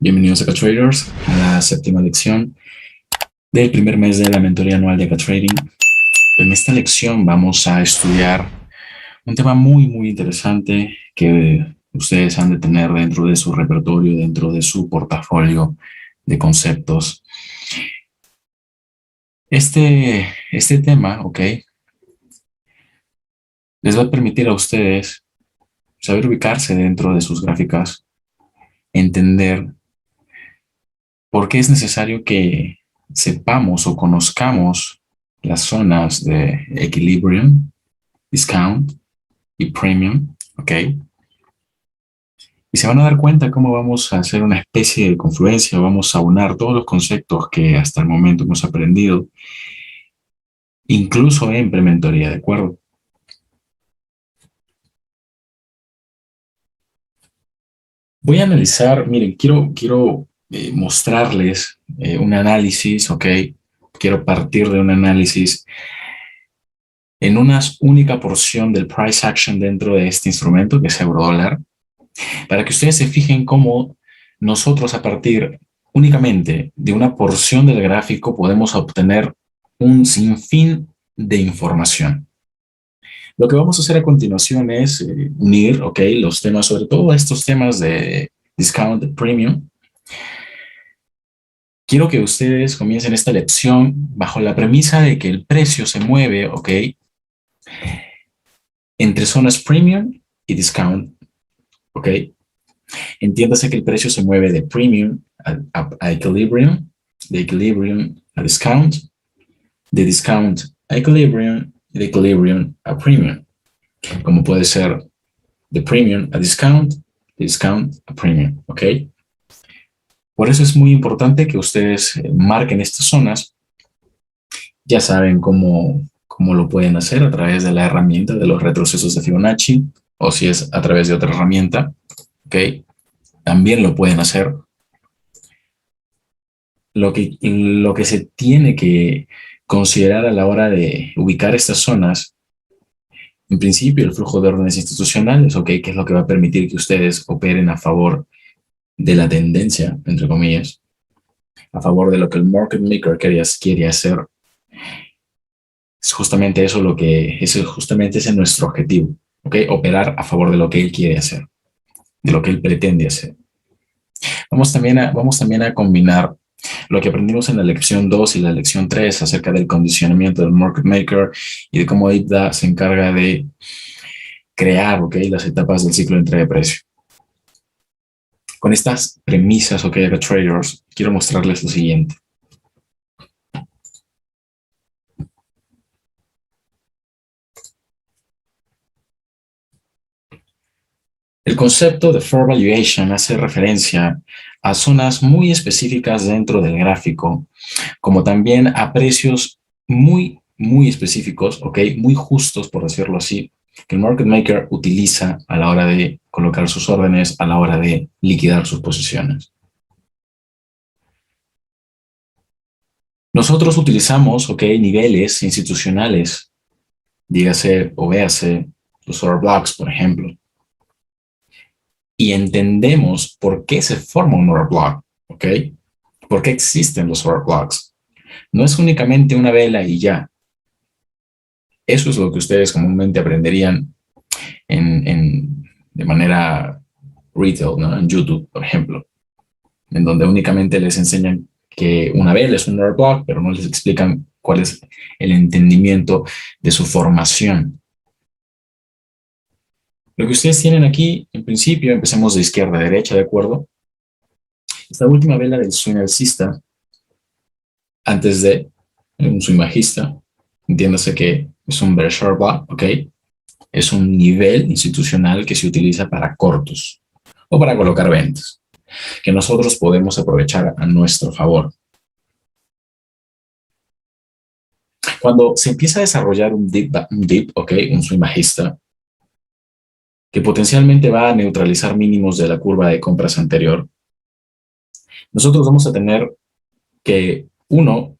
Bienvenidos a Traders, a la séptima lección del primer mes de la mentoría anual de Trading. En esta lección vamos a estudiar un tema muy interesante que ustedes han de tener dentro de su repertorio, dentro de su portafolio de conceptos. Este tema, les va a permitir a ustedes saber ubicarse dentro de sus gráficas, entender por qué es necesario que sepamos o conozcamos las zonas de equilibrium, discount y premium, y se van a dar cuenta cómo vamos a hacer una especie de confluencia, vamos a unar todos los conceptos que hasta el momento hemos aprendido, incluso en prementoría, ¿de acuerdo? Voy a analizar, miren, quiero mostrarles un análisis, quiero partir de un análisis en una única porción del price action dentro de este instrumento, que es euro-dólar, para que ustedes se fijen cómo nosotros a partir únicamente de una porción del gráfico podemos obtener un sinfín de información. Lo que vamos a hacer a continuación es unir, los temas, sobre todo estos temas de discount, premium. Quiero que ustedes comiencen esta lección bajo la premisa de que el precio se mueve, entre zonas premium y discount, Entiéndase que el precio se mueve de premium a equilibrium, de equilibrium a discount, de discount a equilibrium y de equilibrium a premium. Como puede ser de premium a discount, de discount a premium, Por eso es muy importante que ustedes marquen estas zonas. Ya saben cómo lo pueden hacer a través de la herramienta de los retrocesos de Fibonacci, o si es a través de otra herramienta, también lo pueden hacer. Lo que se tiene que considerar a la hora de ubicar estas zonas, en principio el flujo de órdenes institucionales, que es lo que va a permitir que ustedes operen a favor de la tendencia, entre comillas, a favor de lo que el market maker quiere hacer. Es justamente eso justamente ese es nuestro objetivo, operar a favor de lo que él quiere hacer, de lo que él pretende hacer. Vamos también a combinar lo que aprendimos en la lección 2 y la lección 3 acerca del condicionamiento del market maker y de cómo IPDA se encarga de crear, las etapas del ciclo de entrega de precio. Con estas premisas, traders, quiero mostrarles lo siguiente. El concepto de Fair Valuation hace referencia a zonas muy específicas dentro del gráfico, como también a precios muy específicos, muy justos, por decirlo así, que el market maker utiliza a la hora de colocar sus órdenes, a la hora de liquidar sus posiciones. Nosotros utilizamos, niveles institucionales, dígase o véase los order blocks, por ejemplo, y entendemos por qué se forma un order block, ¿Por qué existen los order blocks? No es únicamente una vela y ya. Eso es lo que ustedes comúnmente aprenderían de manera retail, ¿no? En YouTube, por ejemplo, en donde únicamente les enseñan que una vela es un order block, pero no les explican cuál es el entendimiento de su formación. Lo que ustedes tienen aquí, en principio, empecemos de izquierda a derecha, ¿de acuerdo? Esta última vela del swing alcista, antes de un swing bajista, entiéndase que es un bearish order block, Es un nivel institucional que se utiliza para cortos o para colocar ventas, que nosotros podemos aprovechar a nuestro favor. Cuando se empieza a desarrollar un dip, un swing bajista, que potencialmente va a neutralizar mínimos de la curva de compras anterior, nosotros vamos a tener que, uno,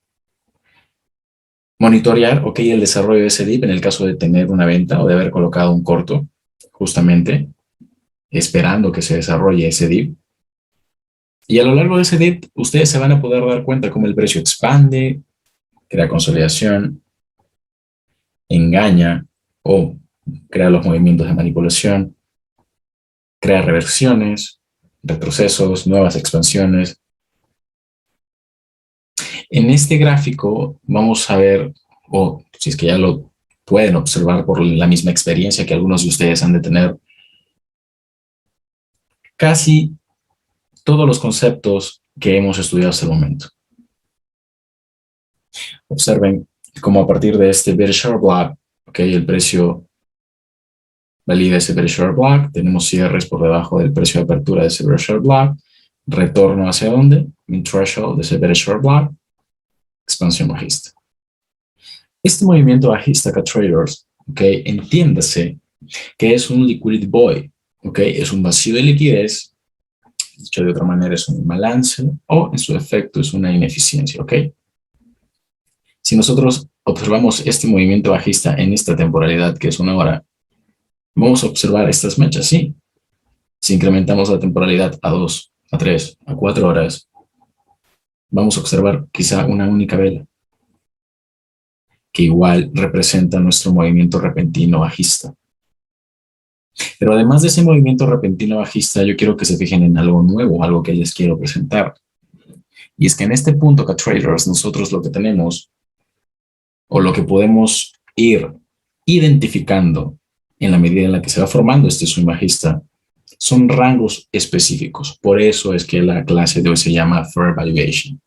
monitorear, el desarrollo de ese dip en el caso de tener una venta o de haber colocado un corto, justamente, esperando que se desarrolle ese dip. Y a lo largo de ese dip, ustedes se van a poder dar cuenta cómo el precio expande, crea consolidación, engaña o crea los movimientos de manipulación, crea reversiones, retrocesos, nuevas expansiones. En este gráfico vamos a ver, o si es que ya lo pueden observar por la misma experiencia que algunos de ustedes han de tener, casi todos los conceptos que hemos estudiado hasta el momento. Observen cómo a partir de este bearish order block, el precio valida ese bearish order block, tenemos cierres por debajo del precio de apertura de ese bearish order block, retorno hacia dónde, min threshold de ese bearish order block, expansión bajista. Este movimiento bajista acá, traders, entiéndase que es un liquidity void, es un vacío de liquidez, dicho de otra manera es un imbalance o en su efecto es una ineficiencia, Si nosotros observamos este movimiento bajista en esta temporalidad que es una hora, vamos a observar estas mechas, sí. Si incrementamos la temporalidad a 2, a 3, a 4 horas, vamos a observar quizá una única vela, que igual representa nuestro movimiento repentino bajista. Pero además de ese movimiento repentino bajista, yo quiero que se fijen en algo nuevo, algo que les quiero presentar. Y es que en este punto, acá, traders, nosotros lo que tenemos, o lo que podemos ir identificando en la medida en la que se va formando este swing bajista, son rangos específicos. Por eso es que la clase de hoy se llama Fair Valuation.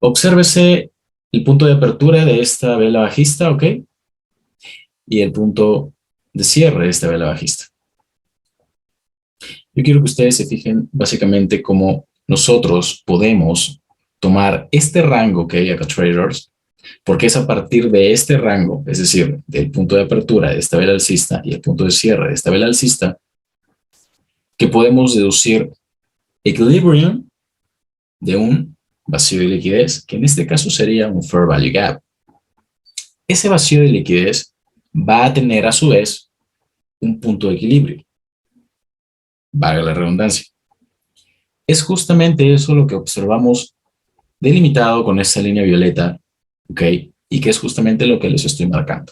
Obsérvese el punto de apertura de esta vela bajista, y el punto de cierre de esta vela bajista. Yo quiero que ustedes se fijen básicamente cómo nosotros podemos tomar este rango que hay acá, traders, porque es a partir de este rango, es decir, del punto de apertura de esta vela alcista y el punto de cierre de esta vela alcista, que podemos deducir equilibrium de un vacío de liquidez, que en este caso sería un fair value gap. Ese vacío de liquidez va a tener a su vez un punto de equilibrio, valga la redundancia. Es justamente eso lo que observamos delimitado con esta línea violeta, y que es justamente lo que les estoy marcando.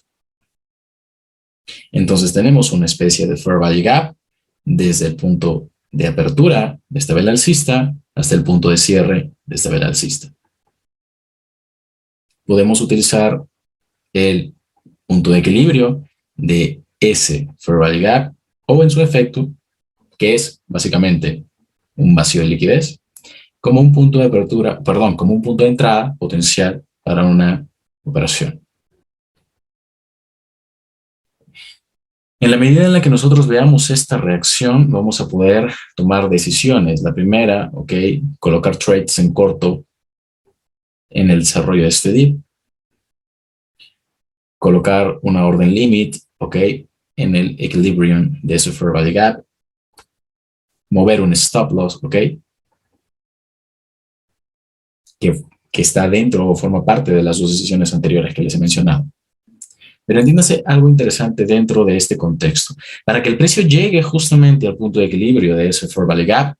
Entonces tenemos una especie de fair value gap desde el punto de apertura de esta vela alcista hasta el punto de cierre de esta vela alcista. Podemos utilizar el punto de equilibrio de ese fair value gap o en su efecto, que es básicamente un vacío de liquidez, como un punto de apertura, como un punto de entrada potencial para una operación. En la medida en la que nosotros veamos esta reacción, vamos a poder tomar decisiones. La primera, colocar trades en corto en el desarrollo de este dip. Colocar una orden limit, en el equilibrium de ese fair value gap. Mover un stop loss, que está dentro o forma parte de las dos decisiones anteriores que les he mencionado. Pero entiéndase algo interesante dentro de este contexto. Para que el precio llegue justamente al punto de equilibrio de ese fair value gap,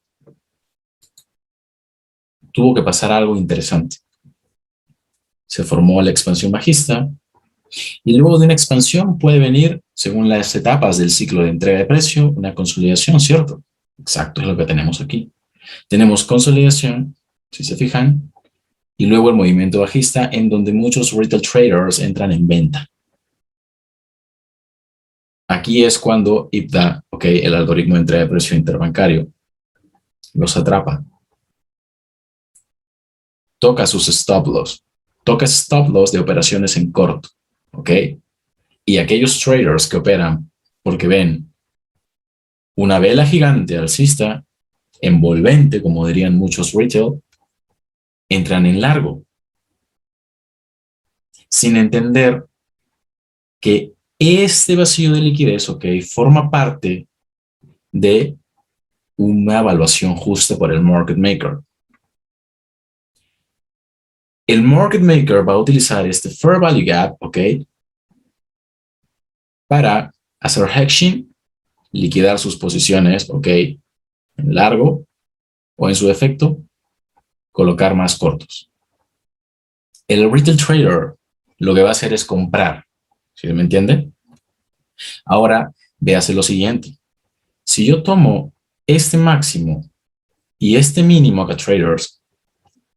tuvo que pasar algo interesante. Se formó la expansión bajista y luego de una expansión puede venir, según las etapas del ciclo de entrega de precio, una consolidación, ¿cierto? Exacto, es lo que tenemos aquí. Tenemos consolidación, si se fijan, y luego el movimiento bajista en donde muchos retail traders entran en venta. Aquí es cuando IPDA, el algoritmo de entrega de precio interbancario, los atrapa. Toca sus stop loss. Toca stop loss de operaciones en corto. Y aquellos traders que operan porque ven una vela gigante alcista, envolvente, como dirían muchos retail, entran en largo. Sin entender que este vacío de liquidez, forma parte de una evaluación justa por el market maker. El market maker va a utilizar este fair value gap, para hacer hedging, liquidar sus posiciones, en largo, o en su defecto, colocar más cortos. El retail trader lo que va a hacer es comprar, ¿sí me entiende? Ahora, véase lo siguiente. Si yo tomo este máximo y este mínimo acá, traders,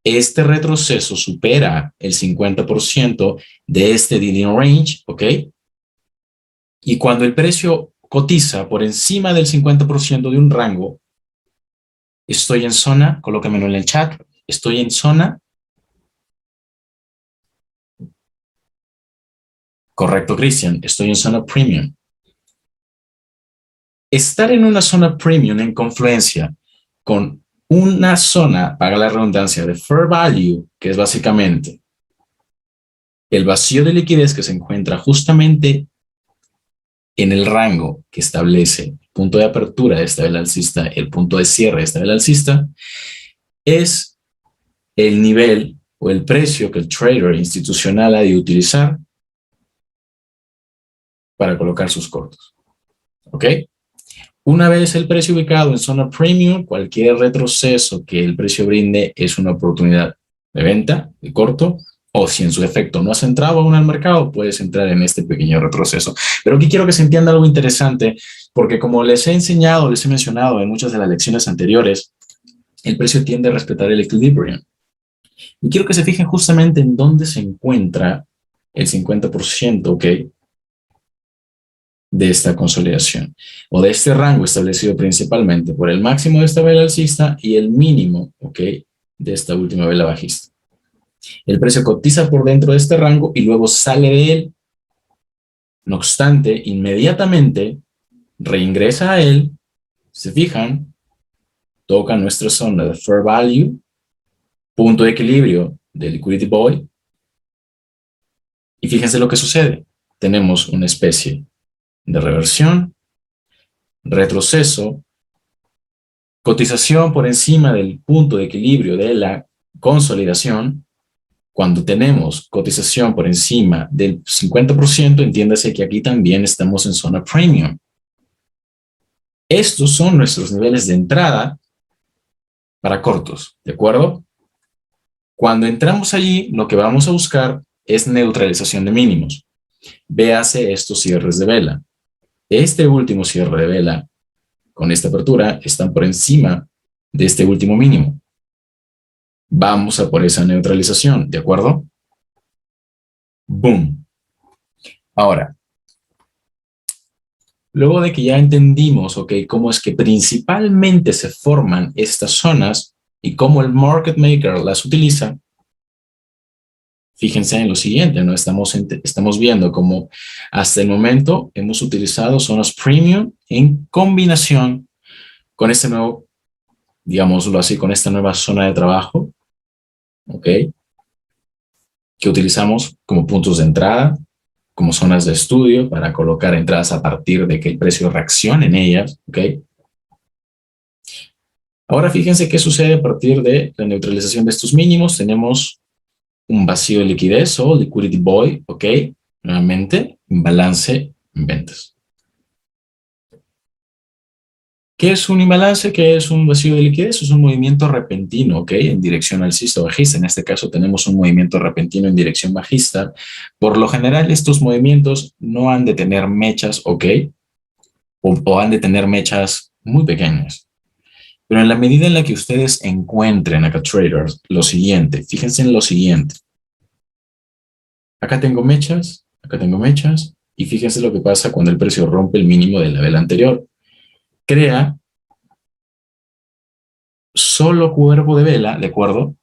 este retroceso supera el 50% de este dealing range, ¿ok? Y cuando el precio cotiza por encima del 50% de un rango, estoy en zona, colócamelo en el chat, estoy en zona. Correcto, Cristian, estoy en zona premium. Estar en una zona premium en confluencia con una zona, paga la redundancia, de fair value, que es básicamente el vacío de liquidez que se encuentra justamente en el rango que establece el punto de apertura de esta vela alcista, el punto de cierre de esta vela alcista, es el nivel o el precio que el trader institucional ha de utilizar para colocar sus cortos. ¿Ok? Una vez el precio ubicado en zona premium, cualquier retroceso que el precio brinde es una oportunidad de venta, de corto, o si en su efecto no has entrado aún al mercado, puedes entrar en este pequeño retroceso. Pero aquí quiero que se entienda algo interesante, porque como les he enseñado, les he mencionado en muchas de las lecciones anteriores, el precio tiende a respetar el equilibrio. Y quiero que se fijen justamente en dónde se encuentra el 50%, ¿ok?, de esta consolidación o de este rango establecido principalmente por el máximo de esta vela alcista y el mínimo, ¿ok?, de esta última vela bajista. El precio cotiza por dentro de este rango y luego sale de él. No obstante, inmediatamente reingresa a él. Se fijan, toca nuestra zona de fair value, punto de equilibrio de liquidity boy, y fíjense lo que sucede. Tenemos una especie de reversión, retroceso, cotización por encima del punto de equilibrio de la consolidación. Cuando tenemos cotización por encima del 50%, entiéndase que aquí también estamos en zona premium. Estos son nuestros niveles de entrada para cortos, ¿de acuerdo? Cuando entramos allí, lo que vamos a buscar es neutralización de mínimos. Véase estos cierres de vela. Este último cierre de vela, con esta apertura, están por encima de este último mínimo. Vamos a por esa neutralización, ¿de acuerdo? ¡Boom! Ahora, luego de que ya entendimos, ¿ok?, cómo es que principalmente se forman estas zonas y cómo el market maker las utiliza, fíjense en lo siguiente, ¿no? Estamos viendo cómo hasta el momento hemos utilizado zonas premium en combinación con este nuevo, digámoslo así, con esta nueva zona de trabajo, ¿ok?, que utilizamos como puntos de entrada, como zonas de estudio para colocar entradas a partir de que el precio reaccione en ellas, ¿ok? Ahora fíjense qué sucede a partir de la neutralización de estos mínimos. Tenemos un vacío de liquidez o liquidity void, ¿ok? Nuevamente, imbalance en ventas. ¿Qué es un imbalance? ¿Qué es un vacío de liquidez? Es un movimiento repentino, ¿ok?, en dirección alcista o bajista. En este caso tenemos un movimiento repentino en dirección bajista. Por lo general, estos movimientos no han de tener mechas, ¿ok?, o han de tener mechas muy pequeñas. Pero en la medida en la que ustedes encuentren acá, traders, lo siguiente, fíjense en lo siguiente. Acá tengo mechas, y fíjense lo que pasa cuando el precio rompe el mínimo de la vela anterior. Crea solo cuerpo de vela, ¿de acuerdo?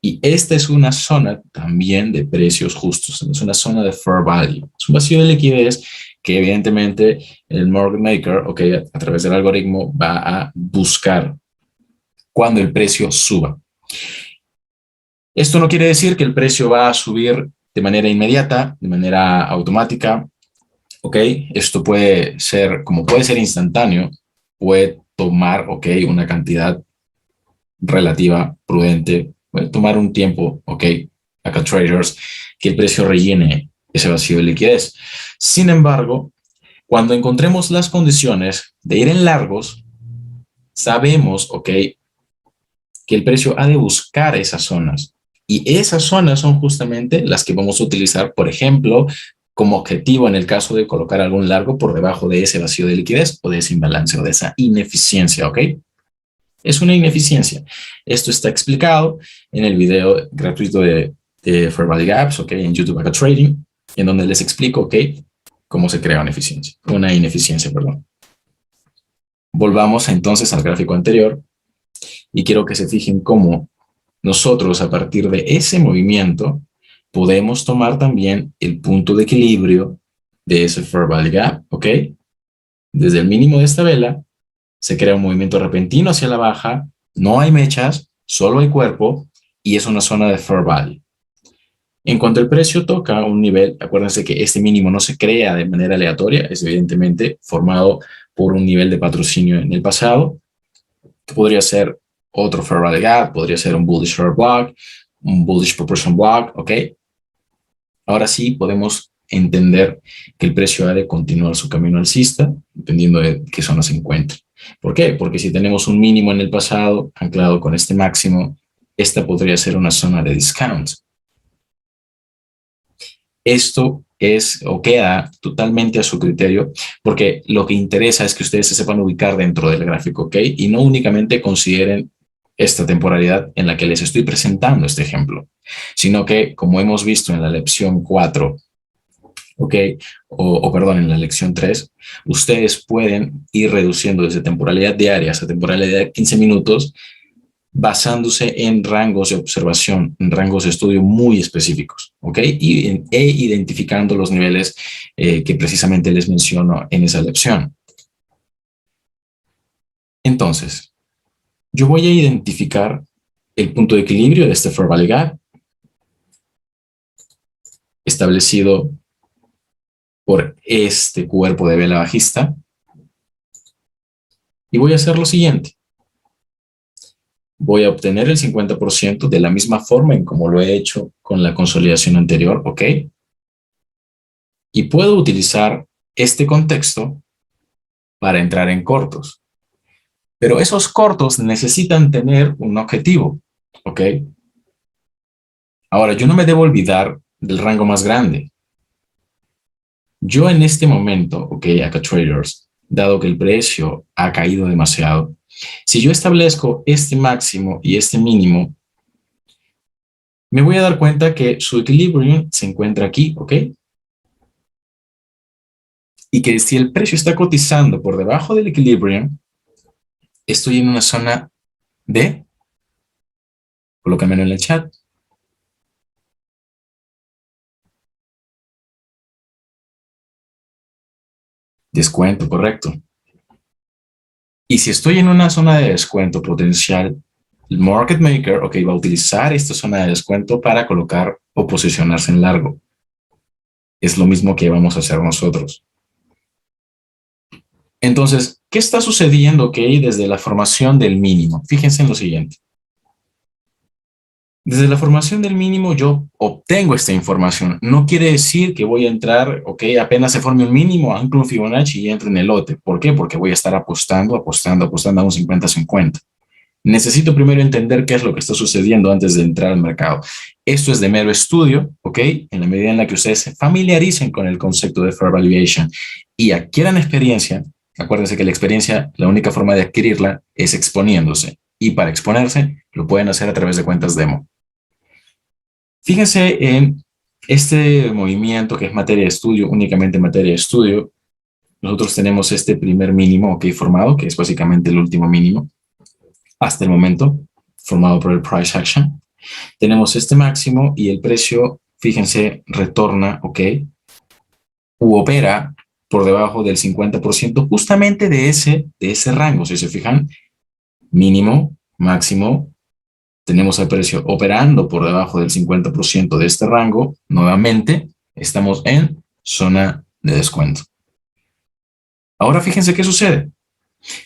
Y esta es una zona también de precios justos, es una zona de fair value. Es un vacío de liquidez que evidentemente el market maker, ok, a través del algoritmo va a buscar cuando el precio suba. Esto no quiere decir que el precio va a subir de manera inmediata, de manera automática, ok. Esto puede ser, como puede ser instantáneo, puede tomar, ok, una cantidad relativa, prudente, puede tomar un tiempo, ok, acá traders, que el precio rellene ese vacío de liquidez. Sin embargo, cuando encontremos las condiciones de ir en largos, sabemos, ok, que el precio ha de buscar esas zonas. Y esas zonas son justamente las que vamos a utilizar, por ejemplo, como objetivo en el caso de colocar algún largo por debajo de ese vacío de liquidez o de ese imbalance o de esa ineficiencia, ¿ok? Es una ineficiencia. Esto está explicado en el video gratuito de Fair Value Gaps, ¿ok? En YouTube Acá Trading, en donde les explico, ¿ok? Cómo se crea una ineficiencia, perdón. Volvamos entonces al gráfico anterior y quiero que se fijen cómo nosotros a partir de ese movimiento podemos tomar también el punto de equilibrio de ese Fair Value Gap, ¿ok? Desde el mínimo de esta vela se crea un movimiento repentino hacia la baja, no hay mechas, solo hay cuerpo y es una zona de Fair Value. En cuanto el precio toca un nivel, acuérdense que este mínimo no se crea de manera aleatoria, es evidentemente formado por un nivel de patrocinio en el pasado, que podría ser otro Fair Value Gap, podría ser un Bullish Fair Block, un Bullish Proportion Block, ¿ok? Ahora sí podemos entender que el precio ha de continuar su camino alcista, dependiendo de qué zona se encuentre. ¿Por qué? Porque si tenemos un mínimo en el pasado anclado con este máximo, esta podría ser una zona de discount. Esto es o queda totalmente a su criterio, porque lo que interesa es que ustedes se sepan ubicar dentro del gráfico, ¿ok? Y no únicamente consideren esta temporalidad en la que les estoy presentando este ejemplo, sino que, como hemos visto en la lección 4, ¿ok? Perdón, en la lección 3, ustedes pueden ir reduciendo desde temporalidad diaria hasta temporalidad de 15 minutos, basándose en rangos de observación, en rangos de estudio muy específicos, ¿ok? E identificando los niveles que precisamente les menciono en esa lección. Entonces, yo voy a identificar el punto de equilibrio de este Fair Value Gap establecido por este cuerpo de vela bajista y voy a hacer lo siguiente. Voy a obtener el 50% de la misma forma en como lo he hecho con la consolidación anterior, ¿ok? Y puedo utilizar este contexto para entrar en cortos. Pero esos cortos necesitan tener un objetivo, ¿ok? Ahora, yo no me debo olvidar del rango más grande. Yo en este momento, ¿ok? Acá traders, dado que el precio ha caído demasiado, si yo establezco este máximo y este mínimo, me voy a dar cuenta que su equilibrio se encuentra aquí, ¿ok? Y que si el precio está cotizando por debajo del equilibrio, estoy en una zona de, colócamelo en el chat, descuento, correcto. Y si estoy en una zona de descuento potencial, el market maker, ok, va a utilizar esta zona de descuento para colocar o posicionarse en largo. Es lo mismo que vamos a hacer nosotros. Entonces, ¿qué está sucediendo, ok, desde la formación del mínimo? Fíjense en lo siguiente. Desde la formación del mínimo yo obtengo esta información. No quiere decir que voy a entrar, ok, apenas se forme un mínimo, anclo un Fibonacci y entro en el lote. ¿Por qué? Porque voy a estar apostando a un 50-50. Necesito primero entender qué es lo que está sucediendo antes de entrar al mercado. Esto es de mero estudio, ¿ok? En la medida en la que ustedes se familiaricen con el concepto de Fair Valuation y adquieran experiencia, acuérdense que la experiencia, la única forma de adquirirla es exponiéndose. Y para exponerse, lo pueden hacer a través de cuentas demo. Fíjense en este movimiento que es materia de estudio, únicamente materia de estudio. Nosotros tenemos este primer mínimo, ok, formado, que es básicamente el último mínimo hasta el momento, formado por el price action. Tenemos este máximo y el precio, fíjense, retorna, ok, u opera por debajo del 50% justamente de ese rango. Si se fijan, mínimo, máximo, tenemos el precio operando por debajo del 50% de este rango. Nuevamente, estamos en zona de descuento. Ahora fíjense qué sucede.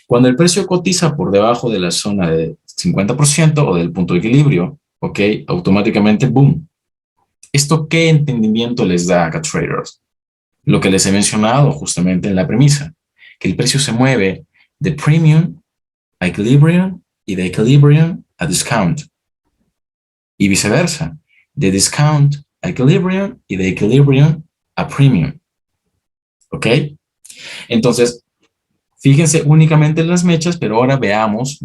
Cuando el precio cotiza por debajo de la zona de 50% o del punto de equilibrio, ok, automáticamente, boom. ¿Esto qué entendimiento les da a traders? Lo que les he mencionado justamente en la premisa, que el precio se mueve de premium a equilibrium y de equilibrium a discount y viceversa, de discount a equilibrium y de equilibrium a premium. ¿Ok? Entonces, fíjense únicamente en las mechas, pero ahora veamos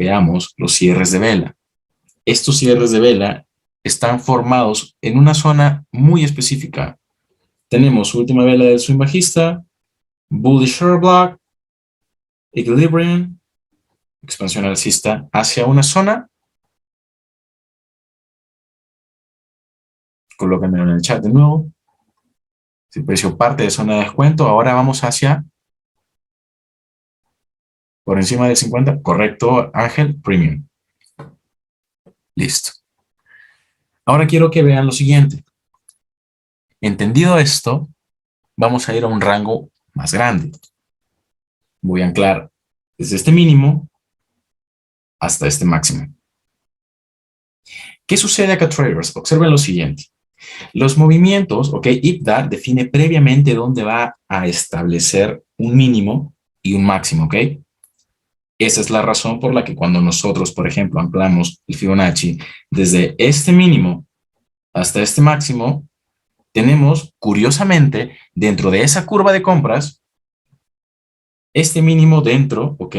los cierres de vela. Estos cierres de vela están formados en una zona muy específica. Tenemos última vela del swing bajista, bullish short block, equilibrium, expansión alcista hacia una zona. Colóquenmelo en el chat de nuevo. Si el precio parte de zona de descuento, ahora vamos hacia por encima del 50. Correcto, Ángel, premium. Listo. Ahora quiero que vean lo siguiente. Entendido esto, vamos a ir a un rango más grande. Voy a anclar desde este mínimo hasta este máximo. ¿Qué sucede acá, traders? Observen lo siguiente. Los movimientos, ok, IPDA define previamente dónde va a establecer un mínimo y un máximo, ok. Esa es la razón por la que cuando nosotros, por ejemplo, anclamos el Fibonacci desde este mínimo hasta este máximo, tenemos, curiosamente, dentro de esa curva de compras, este mínimo dentro, ok,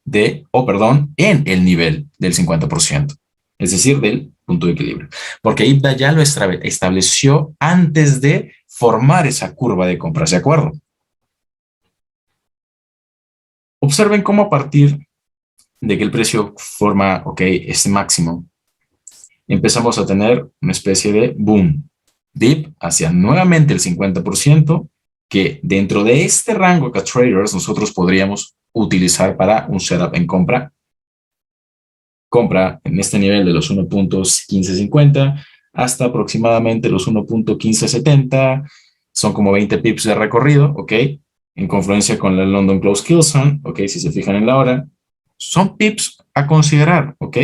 en el nivel del 50%, es decir, del punto de equilibrio. Porque IPDA ya lo estableció antes de formar esa curva de compras, ¿de acuerdo? Observen cómo a partir de que el precio forma, ok, este máximo, empezamos a tener una especie de boom, dip hacia nuevamente el 50%, que dentro de este rango que traders nosotros podríamos utilizar para un setup en compra. Compra en este nivel de los 1.1550 hasta aproximadamente los 1.1570. Son como 20 pips de recorrido, ¿ok? En confluencia con la London Close Kill Zone, ¿ok? Si se fijan en la hora. Son pips a considerar, ¿ok?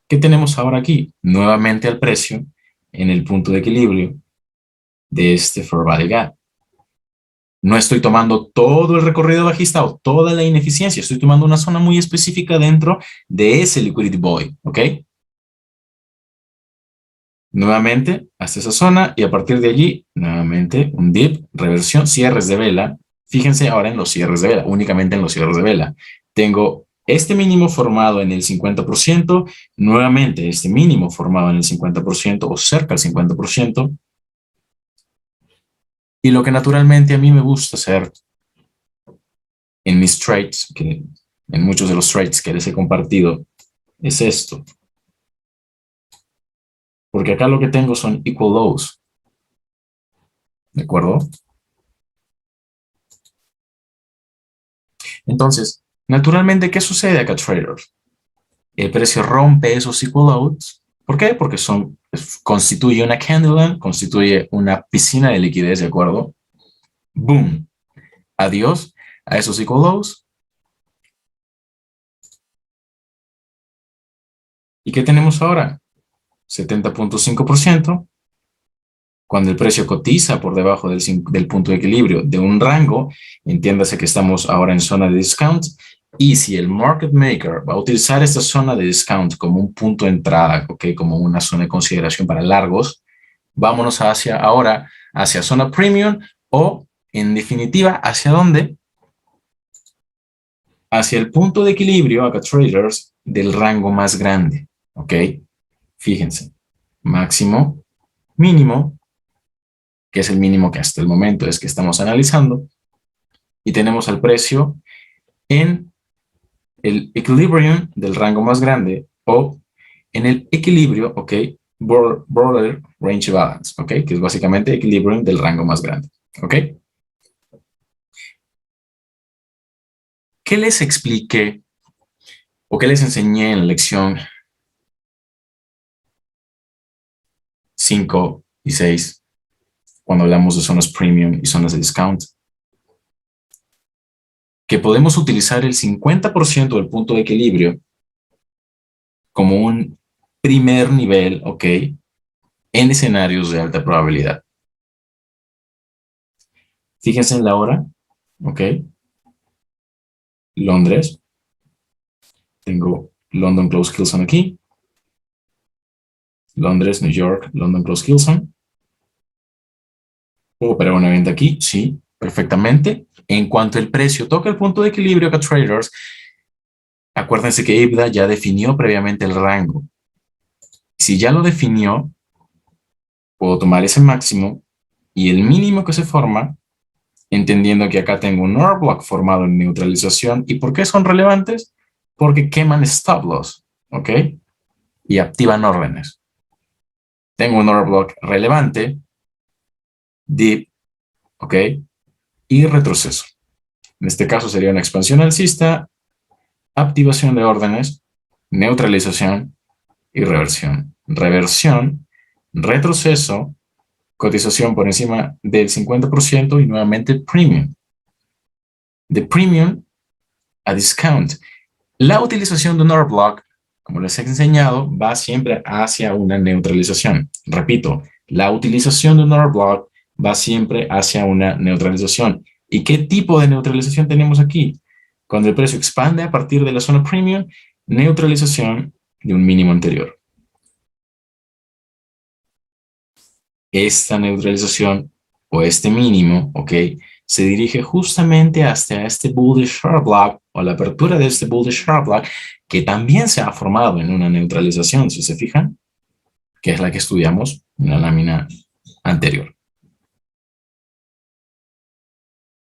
¿Qué tenemos ahora aquí? Nuevamente al precio en el punto de equilibrio de este Fair Value Gap. No estoy tomando todo el recorrido bajista o toda la ineficiencia. Estoy tomando una zona muy específica dentro de ese Liquidity Void, ¿ok? Nuevamente hasta esa zona y a partir de allí, nuevamente un dip, reversión, cierres de vela. Fíjense ahora en los cierres de vela, únicamente en los cierres de vela. Tengo este mínimo formado en el 50%, nuevamente este mínimo formado en el 50% o cerca del 50%. Y lo que naturalmente a mí me gusta hacer en mis trades, en muchos de los trades que les he compartido, es esto. Porque acá lo que tengo son equal lows. ¿De acuerdo? Entonces, naturalmente, ¿qué sucede acá, traders? El precio rompe esos equal lows. ¿Por qué? Porque constituye una candleland, constituye una piscina de liquidez, ¿de acuerdo? Boom. Adiós a esos equal lows. ¿Y qué tenemos ahora? 70.5%. Cuando el precio cotiza por debajo del punto de equilibrio de un rango, entiéndase que estamos ahora en zona de discount, y si el market maker va a utilizar esta zona de discount como un punto de entrada, ¿okay? Como una zona de consideración para largos, vámonos ahora hacia zona premium o, en definitiva, ¿hacia dónde? Hacia el punto de equilibrio, acá traders, del rango más grande, ¿ok? Fíjense, máximo, mínimo, que es el mínimo que hasta el momento es que estamos analizando, y tenemos al precio en el equilibrium del rango más grande o en el equilibrio, ¿ok? Border Range Balance, ¿ok? Que es básicamente equilibrium del rango más grande, ¿ok? ¿Qué les expliqué o qué les enseñé en la lección 5 y 6 cuando hablamos de zonas premium y zonas de discount? Que podemos utilizar el 50% del punto de equilibrio como un primer nivel, ¿ok? En escenarios de alta probabilidad. Fíjense en la hora, ¿ok? Londres, Tengo London Close Kilson aquí. Londres, New York, London Close Kilson. ¿Puedo operar una venta aquí? Sí, perfectamente. En cuanto el precio toca el punto de equilibrio acá, traders, acuérdense que IBDA ya definió previamente el rango. Si ya lo definió, puedo tomar ese máximo y el mínimo que se forma, entendiendo que acá tengo un order block formado en neutralización. ¿Y por qué son relevantes? Porque queman stop loss, ¿ok? Y activan órdenes. Tengo un order block relevante, dip, ¿ok? Y retroceso. En este caso sería una expansión alcista, activación de órdenes, neutralización y reversión. Reversión, retroceso, cotización por encima del 50% y nuevamente premium. De premium a discount. La utilización de un order block, como les he enseñado, va siempre hacia una neutralización. Repito, la utilización de un order block va siempre hacia una neutralización. ¿Y qué tipo de neutralización tenemos aquí? Cuando el precio expande a partir de la zona premium, neutralización de un mínimo anterior. Esta neutralización o este mínimo, ¿ok?, se dirige justamente hasta este bullish order block o la apertura de este bullish order block que también se ha formado en una neutralización, si se fijan, que es la que estudiamos en la lámina anterior.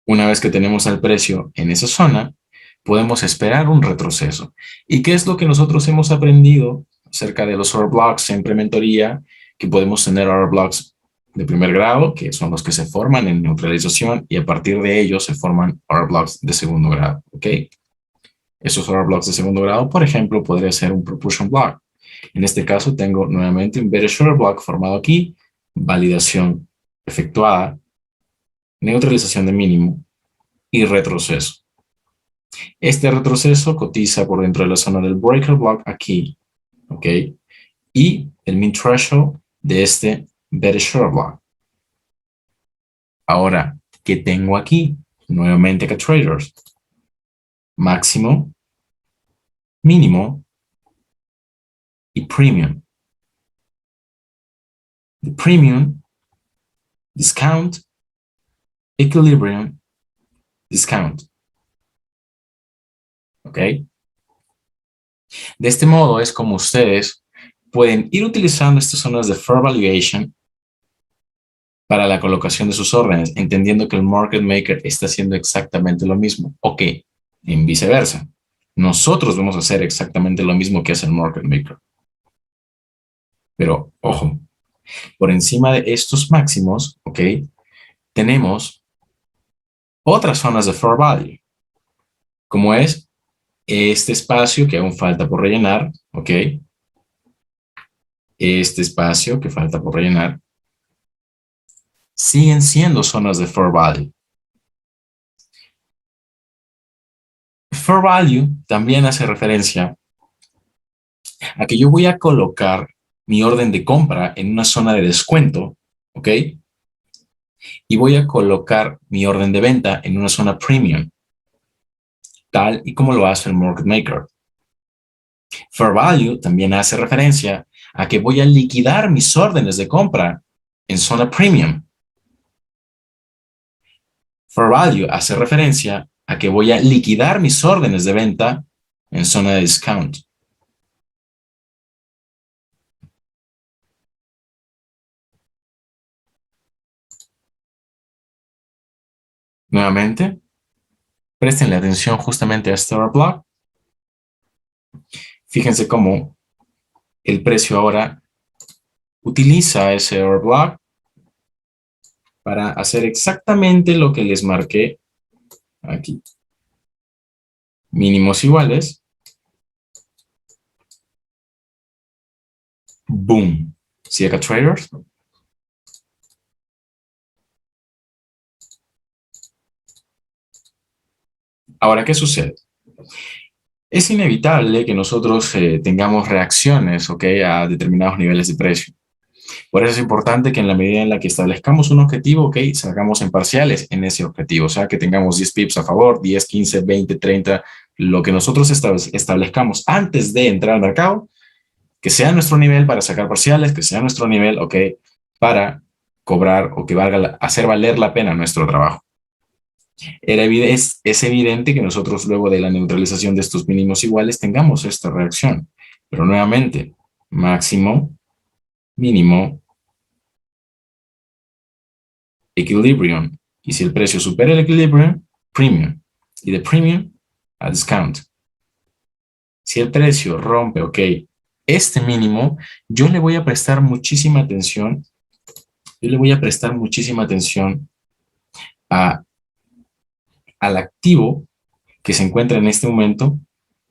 Una vez que tenemos al precio en esa zona, podemos esperar un retroceso. ¿Y qué es lo que nosotros hemos aprendido acerca de los order blocks siempre en mentoría? Que podemos tener order blocks de primer grado, que son los que se forman en neutralización, y a partir de ellos se forman order blocks de segundo grado, ¿ok? Esos order blocks de segundo grado, por ejemplo, podría ser un propulsion block. En este caso tengo nuevamente un bearish order block formado aquí, validación efectuada, neutralización de mínimo y retroceso. Este retroceso cotiza por dentro de la zona del breaker block aquí, ¿ok? Y el mean threshold de este bearish order block. Ahora, ¿qué tengo aquí? Nuevamente acá, traders. Máximo, mínimo y premium. The premium, discount, equilibrium, discount. ¿Ok? De este modo es como ustedes pueden ir utilizando estas zonas de fair valuation para la colocación de sus órdenes, entendiendo que el market maker está haciendo exactamente lo mismo, o que en viceversa. Nosotros vamos a hacer exactamente lo mismo que hace el market maker. Pero, ojo, por encima de estos máximos, ¿ok?, tenemos otras zonas de fair value, como es este espacio que aún falta por rellenar, ¿ok? Este espacio que falta por rellenar, siguen siendo zonas de fair value. Fair value también hace referencia a que yo voy a colocar mi orden de compra en una zona de descuento, ¿ok? Y voy a colocar mi orden de venta en una zona premium, tal y como lo hace el market maker. Fair value también hace referencia a que voy a liquidar mis órdenes de compra en zona premium. Fair value hace referencia a que voy a liquidar mis órdenes de venta en zona de discount. Nuevamente, prestenle atención justamente a este order block. Fíjense cómo el precio ahora utiliza ese order block para hacer exactamente lo que les marqué aquí. Mínimos iguales. Boom. ¿Sí acá, traders? Ahora, ¿qué sucede? Es inevitable que nosotros tengamos reacciones, ¿ok?, a determinados niveles de precio. Por eso es importante que en la medida en la que establezcamos un objetivo, ¿ok?, salgamos en parciales en ese objetivo. O sea, que tengamos 10 pips a favor, 10, 15, 20, 30, lo que nosotros establezcamos antes de entrar al mercado, que sea nuestro nivel para sacar parciales, que sea nuestro nivel, ok, para cobrar o que valga, hacer valer la pena nuestro trabajo. Es evidente que nosotros luego de la neutralización de estos mínimos iguales tengamos esta reacción. Pero nuevamente, máximo, mínimo, equilibrium. Y si el precio supera el equilibrium, premium. Y de premium a discount. Si el precio rompe, ok, este mínimo, yo le voy a prestar muchísima atención. Yo le voy a prestar muchísima atención al activo que se encuentra en este momento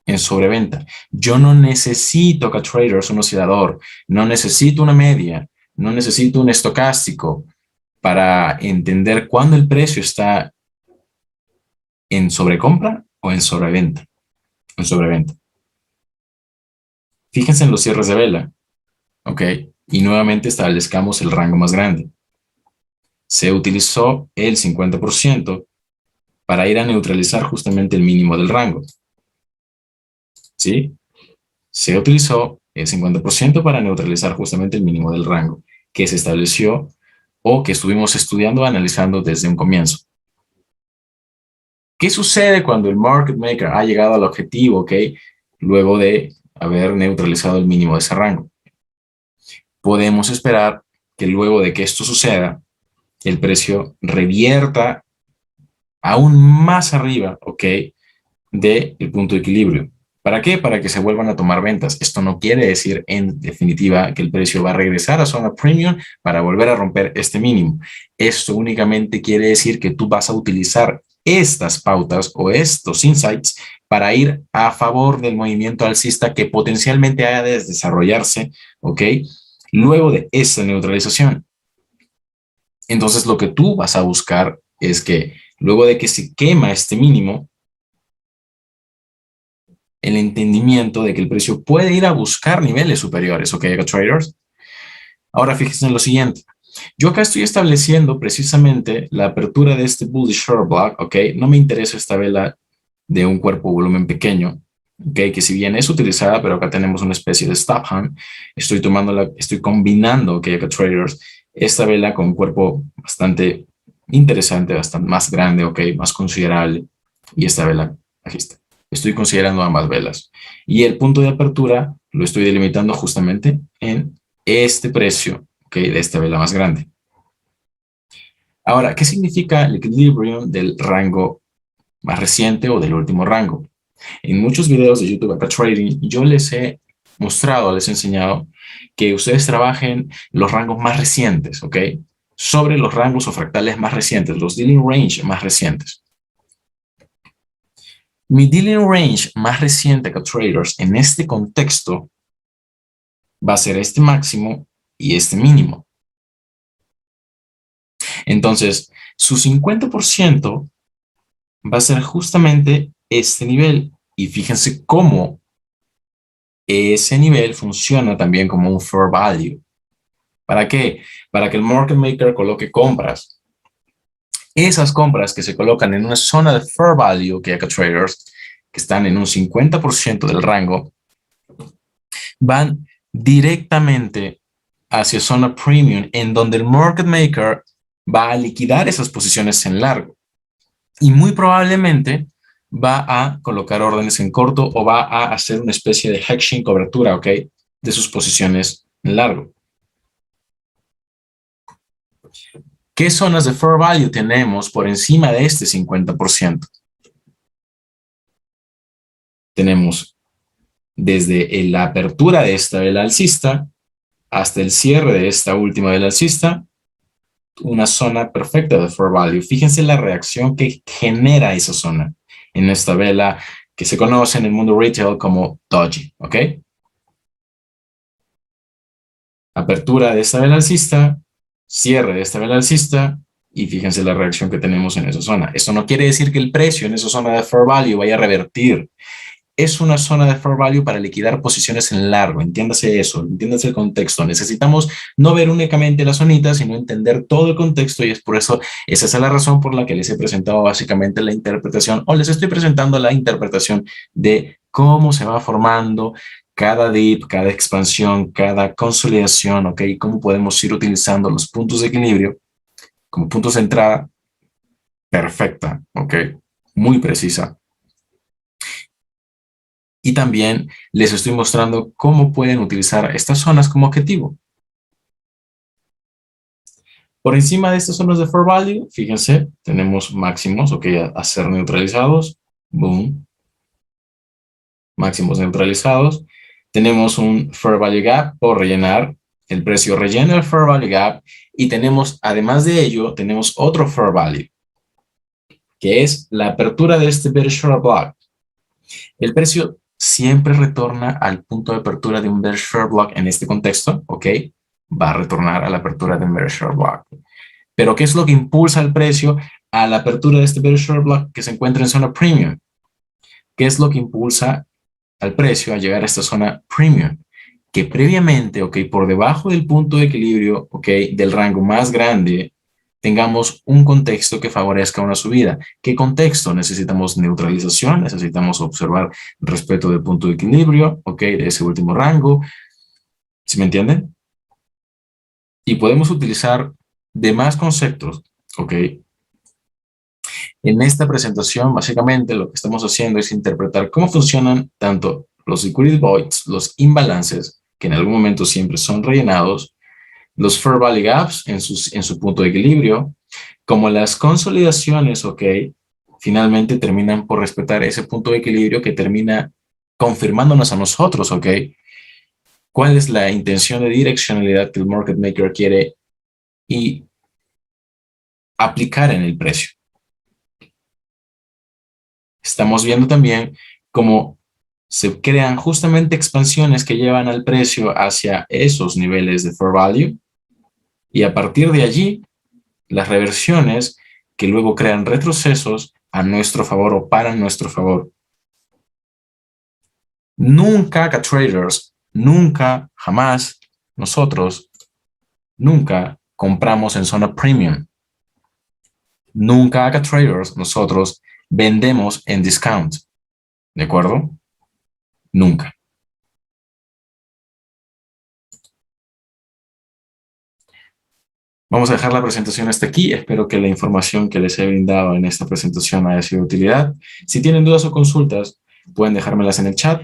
en sobreventa. Yo no necesito acá traders, un oscilador, no necesito una media, no necesito un estocástico para entender cuándo el precio está en sobrecompra o en sobreventa. En sobreventa. Fíjense en los cierres de vela, ¿ok? Y nuevamente establezcamos el rango más grande. Se utilizó el 50% para ir a neutralizar justamente el mínimo del rango. ¿Sí? Se utilizó el 50% para neutralizar justamente el mínimo del rango que se estableció o que estuvimos estudiando, analizando desde un comienzo. ¿Qué sucede cuando el market maker ha llegado al objetivo, ok? Luego de haber neutralizado el mínimo de ese rango. Podemos esperar que luego de que esto suceda, el precio revierta aún más arriba, ok, del punto de equilibrio. ¿Para qué? Para que se vuelvan a tomar ventas. Esto no quiere decir en definitiva que el precio va a regresar a zona premium para volver a romper este mínimo. Esto únicamente quiere decir que tú vas a utilizar estas pautas o estos insights para ir a favor del movimiento alcista que potencialmente haya de desarrollarse, ¿ok? Luego de esa neutralización. Entonces lo que tú vas a buscar es que luego de que se quema este mínimo, el entendimiento de que el precio puede ir a buscar niveles superiores, ¿ok, traders? Ahora fíjense en lo siguiente. Yo acá estoy estableciendo precisamente la apertura de este bullish short block, ¿ok? No me interesa esta vela de un cuerpo volumen pequeño, ¿ok? Que si bien es utilizada, pero acá tenemos una especie de stop hand. Estoy combinando, ¿ok, acá traders? Esta vela con un cuerpo bastante interesante, bastante más grande, ¿ok? Más considerable. Y esta vela, aquí está. Estoy considerando ambas velas. Y el punto de apertura lo estoy delimitando justamente en este precio, ¿ok? De esta vela más grande. Ahora, ¿qué significa el equilibrium del rango más reciente o del último rango? En muchos videos de YouTube acá Trading, yo les he mostrado, les he enseñado que ustedes trabajen los rangos más recientes, ¿ok? Sobre los rangos o fractales más recientes, los dealing range más recientes. Mi dealing range más reciente acá traders en este contexto va a ser este máximo y este mínimo. Entonces, su 50% va a ser justamente este nivel. Y fíjense cómo ese nivel funciona también como un fair value. ¿Para qué? Para que el market maker coloque compras. Esas compras que se colocan en una zona de fair value, que acá traders, que están en un 50% del rango, van directamente hacia zona premium, en donde el market maker va a liquidar esas posiciones en largo. Y muy probablemente va a colocar órdenes en corto o va a hacer una especie de hedging, cobertura, ¿ok? De sus posiciones en largo. ¿Qué zonas de fair value tenemos por encima de este 50%? Tenemos desde la apertura de esta vela alcista hasta el cierre de esta última vela alcista, una zona perfecta de fair value. Fíjense la reacción que genera esa zona en esta vela que se conoce en el mundo retail como doji, ¿ok? Apertura de esta vela alcista, cierre de esta vela alcista, y fíjense la reacción que tenemos en esa zona. Esto no quiere decir que el precio en esa zona de fair value vaya a revertir. es una zona de fair value para liquidar posiciones en largo. Entiéndase eso, entiéndase el contexto. Necesitamos no ver únicamente la zonita, sino entender todo el contexto y es por eso, esa es la razón por la que les he presentado básicamente la interpretación o les estoy presentando la interpretación de cómo se va formando cada dip, cada expansión, cada consolidación, ¿ok? Y cómo podemos ir utilizando los puntos de equilibrio como puntos de entrada perfecta, ¿ok? Muy precisa. Y también les estoy mostrando cómo pueden utilizar estas zonas como objetivo. Por encima de estas zonas de fair value, fíjense, tenemos máximos, ok, a ser neutralizados. Boom. Máximos neutralizados. Tenemos un fair value gap por rellenar. El precio rellena el fair value gap. Y tenemos, además de ello, tenemos otro fair value, que es la apertura de este bearish order block. El precio siempre retorna al punto de apertura de un bearish order block en este contexto, ¿ok? Va a retornar a la apertura de un bearish order block. Pero ¿qué es lo que impulsa el precio a la apertura de este bearish order block que se encuentra en zona premium? ¿Qué es lo que impulsa al precio a llegar a esta zona premium? Que previamente, ¿ok? Por debajo del punto de equilibrio, ¿ok? Del rango más grande, tengamos un contexto que favorezca una subida. ¿Qué contexto? Necesitamos neutralización, necesitamos observar respecto del punto de equilibrio, ¿ok? De ese último rango. ¿Sí me entienden? Y podemos utilizar demás conceptos, ¿ok? En esta presentación, básicamente, lo que estamos haciendo es interpretar cómo funcionan tanto los liquidity voids, los imbalances, que en algún momento siempre son rellenados, los fair value gaps en su punto de equilibrio, como las consolidaciones, ¿ok? Finalmente terminan por respetar ese punto de equilibrio que termina confirmándonos a nosotros, ¿ok? ¿Cuál es la intención de direccionalidad que el market maker quiere y aplicar en el precio? Estamos viendo también cómo se crean justamente expansiones que llevan al precio hacia esos niveles de fair value y a partir de allí las reversiones que luego crean retrocesos a nuestro favor o para nuestro favor. Nunca, traders, nunca, jamás, nosotros, nunca compramos en zona premium. Nunca, traders, nosotros vendemos en discount. ¿De acuerdo? Nunca. Vamos a dejar la presentación hasta aquí. Espero que la información que les he brindado en esta presentación haya sido de utilidad. Si tienen dudas o consultas, pueden dejármelas en el chat